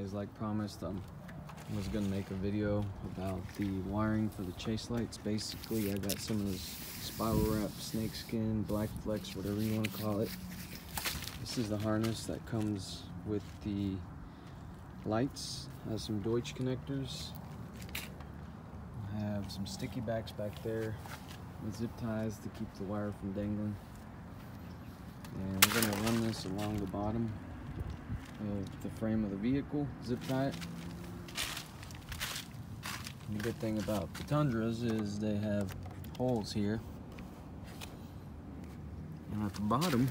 guys, like promised, I was gonna make a video about the wiring for the chase lights. Basically, I got some of this spiral wrap, snakeskin, black flex, whatever you want to call it. This is the harness that comes with the lights. Has some Deutsch connectors. I have some sticky backs back there with zip ties to keep the wire from dangling. And we're gonna run this along the bottom of the frame of the vehicle, zip tie it. And the good thing about the Tundras is they have holes here, and at the bottom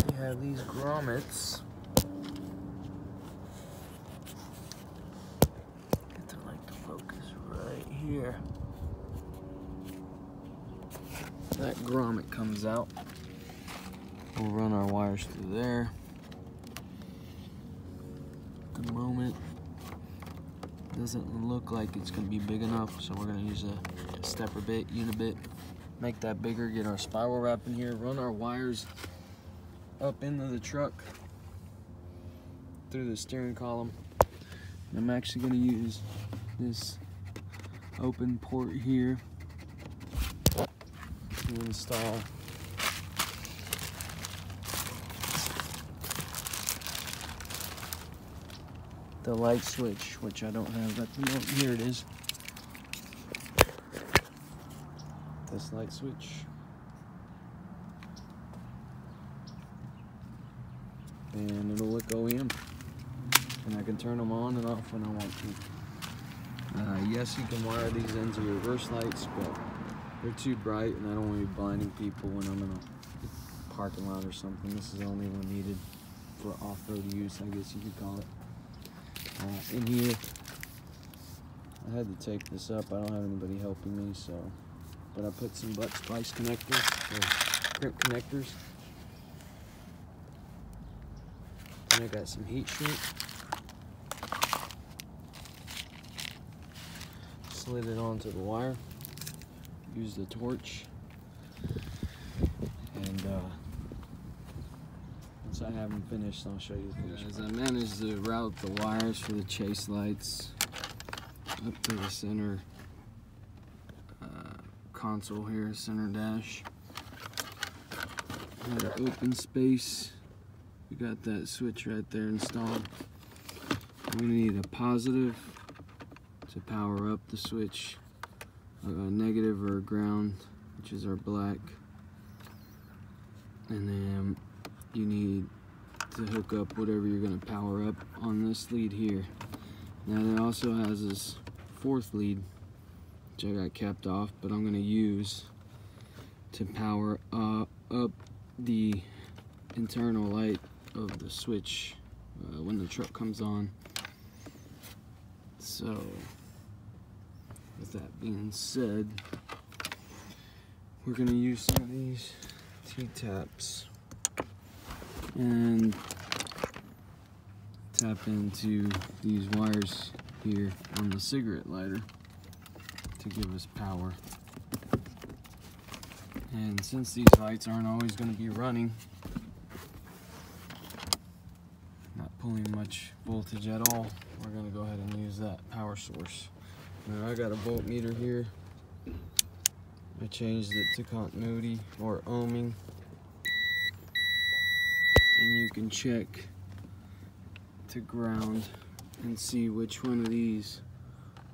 they have these grommets. Get to like the focus right here. That grommet comes out. We'll run our wires through there. At the moment, doesn't look like it's going to be big enough, so we're going to use a stepper bit, unibit, make that bigger, get our spiral wrap in here, run our wires up into the truck through the steering column. And I'm actually going to use this open port here to install the light switch, which I don't have at the moment. Here it is. This light switch. And it'll look OEM. And I can turn them on and off when I want to. Yes, you can wire these into your reverse lights, but they're too bright and I don't want to be blinding people when I'm in a parking lot or something. This is only one needed for off-road use, I guess you could call it. In here, I had to take this up. I don't have anybody helping me, so, but I put some butt splice connectors, or crimp connectors. And I got some heat shrink. Slid it onto the wire. Used the torch. And once I have them finished, I'll show you the finished. As I managed to route the wires for the chase lights up to the center console here, center dash. Had an open space. We got that switch right there installed. We need a positive to power up the switch, a negative or a ground, which is our black, and then you need to hook up whatever you're going to power up on this lead here. Now it also has this fourth lead, which I got capped off, but I'm going to use to power up the internal light of the switch when the truck comes on. So with that being said, we're going to use some of these T-taps and tap into these wires here on the cigarette lighter to give us power. And since these lights aren't always going to be running, not pulling much voltage at all, we're going to go ahead and use that power source. Now I got a voltmeter here. I changed it to continuity or ohming, and you can check to ground and see which one of these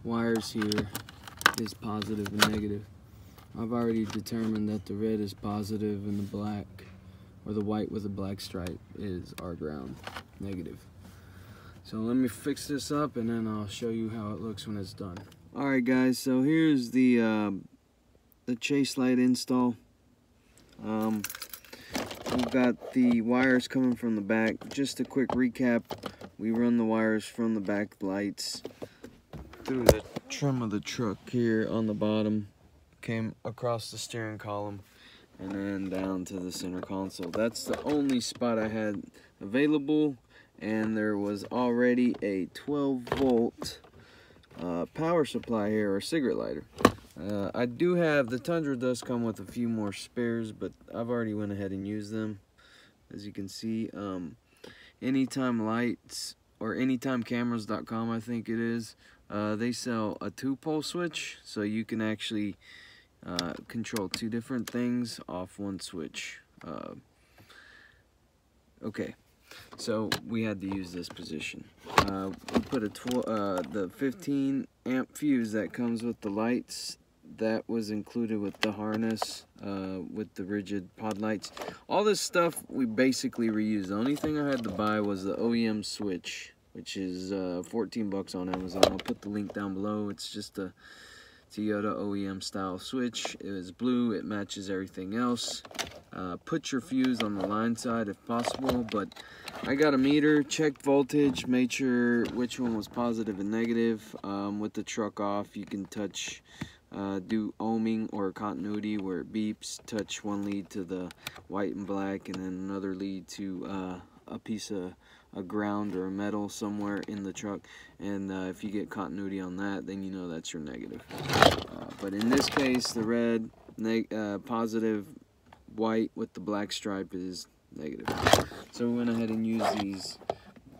wires here is positive and negative. I've already determined that the red is positive and the black, or the white with a black stripe, is our ground, negative. So let me fix this up and then I'll show you how it looks when it's done. Alright guys, so here's the chase light install. We've got the wires coming from the back. Just a quick recap, we run the wires from the back lights through the trim of the truck here on the bottom, came across the steering column, and then down to the center console. That's the only spot I had available, and there was already a 12-volt power supply here, or cigarette lighter. I do have, the Tundra does come with a few more spares, but I've already went ahead and used them. As you can see, Anytime Lights or AnytimeCameras.com, I think it is. They sell a 2-pole switch, so you can actually control 2 different things off 1 switch. Okay, so we had to use this position. We put the 15 amp fuse that comes with the lights. That was included with the harness, with the rigid pod lights. All this stuff we basically reused. The only thing I had to buy was the OEM switch, which is 14 bucks on Amazon. I'll put the link down below. It's just a Toyota OEM style switch. It is blue. It matches everything else. Put your fuse on the line side if possible, but I got a meter, checked voltage, made sure which one was positive and negative. With the truck off, you can touch, do ohming or continuity where it beeps, touch one lead to the white and black, and then another lead to a piece of a ground or a metal somewhere in the truck, and if you get continuity on that, then you know that's your negative. But in this case, the red positive, white with the black stripe is negative. So we went ahead and used these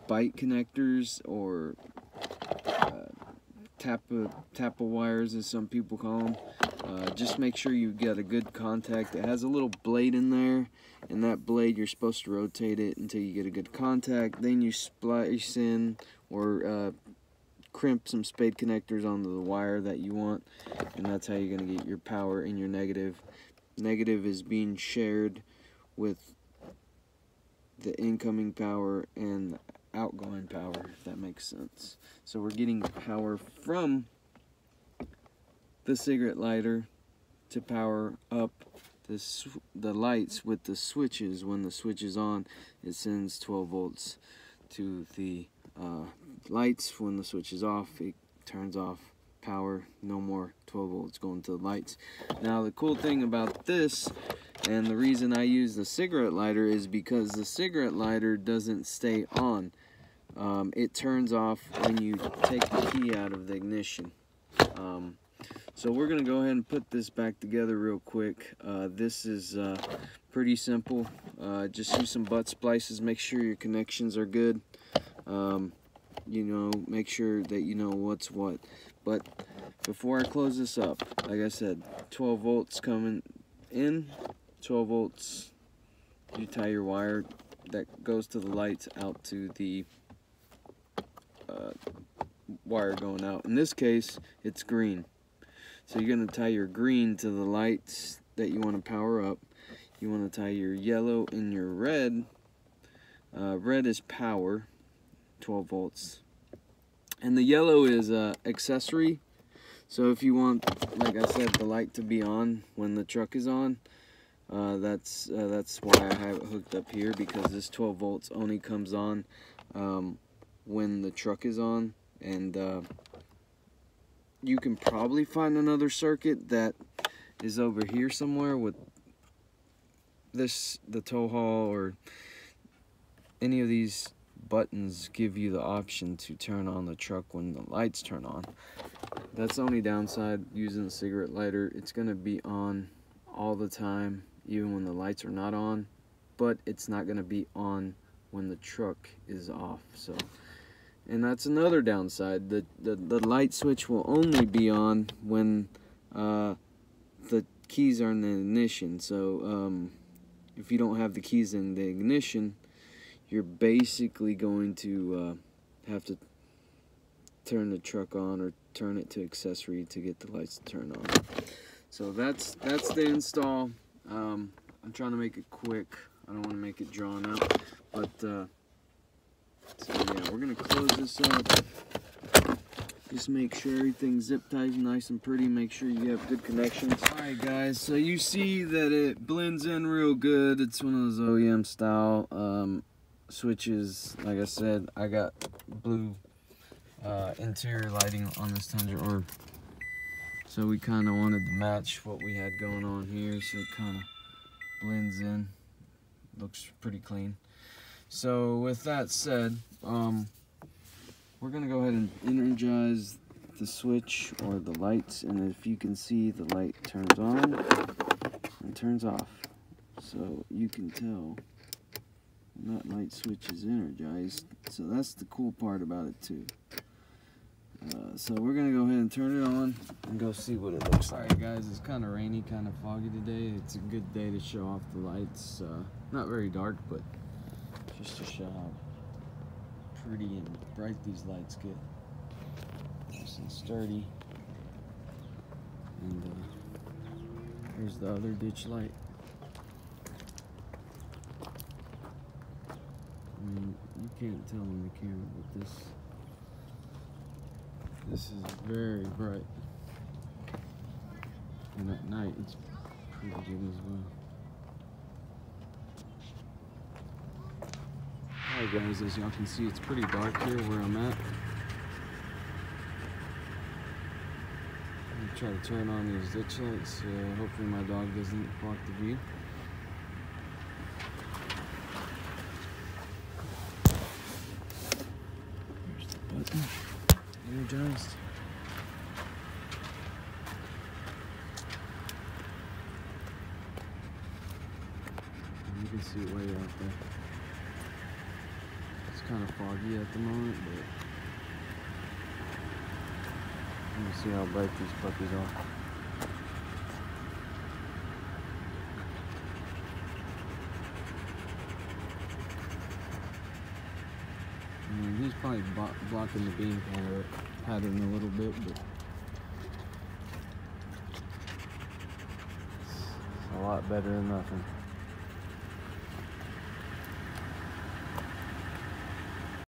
bite connectors, or tappa wires as some people call them. Just make sure you get a good contact. It has a little blade in there, and that blade, you're supposed to rotate it until you get a good contact. Then you splice in or crimp some spade connectors onto the wire that you want, and that's how you're going to get your power and your negative. Negative is being shared with the incoming power and outgoing power, if that makes sense. So we're getting power from the cigarette lighter to power up the lights with the switches. When the switch is on, it sends 12 volts to the lights. When the switch is off, it turns off power. No more 12 volts going to the lights. Now the cool thing about this, and the reason I use the cigarette lighter, is because the cigarette lighter doesn't stay on. It turns off when you take the key out of the ignition. So we're going to go ahead and put this back together real quick. This is pretty simple. Just use some butt splices. Make sure your connections are good. You know, make sure that you know what's what. But before I close this up, like I said, 12 volts coming in, 12 volts, you tie your wire that goes to the lights out to the wire going out. In this case, it's green. So you're going to tie your green to the lights that you want to power up. You want to tie your yellow and your red. Red is power, 12 volts. And the yellow is accessory. So if you want, like I said, the light to be on when the truck is on, that's why I have it hooked up here, because this 12 volts only comes on when the truck is on. And you can probably find another circuit that is over here somewhere with this, the tow haul, or any of these buttons give you the option to turn on the truck when the lights turn on. That's the only downside using the cigarette lighter. It's going to be on all the time, even when the lights are not on, but it's not going to be on when the truck is off. So, and that's another downside. The light switch will only be on when the keys are in the ignition. So if you don't have the keys in the ignition, you're basically going to have to turn the truck on or turn it to accessory to get the lights to turn on. So that's the install. I'm trying to make it quick. I don't want to make it drawn out, but so yeah, we're gonna close this up. Just make sure everything's zip tied nice and pretty. Make sure you have good connections. Alright guys, so you see that it blends in real good. It's one of those OEM style switches. Like I said, I got blue interior lighting on this Tundra, so we kind of wanted to match what we had going on here, so it kind of blends in. Looks pretty clean. So with that said, we're gonna go ahead and energize the switch or the lights, and if you can see, the light turns on and turns off, so you can tell That light switch is energized, so that's the cool part about it too. So we're gonna go ahead and turn it on and go see what it looks like. Alright guys, it's kind of rainy, kind of foggy today. It's a good day to show off the lights. Not very dark, but just to show how pretty and bright these lights get. Nice and sturdy. And here's the other ditch light. I mean, you can't tell in the camera, but this is very bright. And at night, it's pretty good as well. Alright guys, as y'all can see, it's pretty dark here where I'm at. I'm gonna try to turn on these ditch lights. Hopefully my dog doesn't block the view. There's the button. Energized. And you can see it way out there. It's kind of foggy at the moment, but you can see how bright these puppies are. I mean, he's probably blocking the beam pattern a little bit, but it's a lot better than nothing.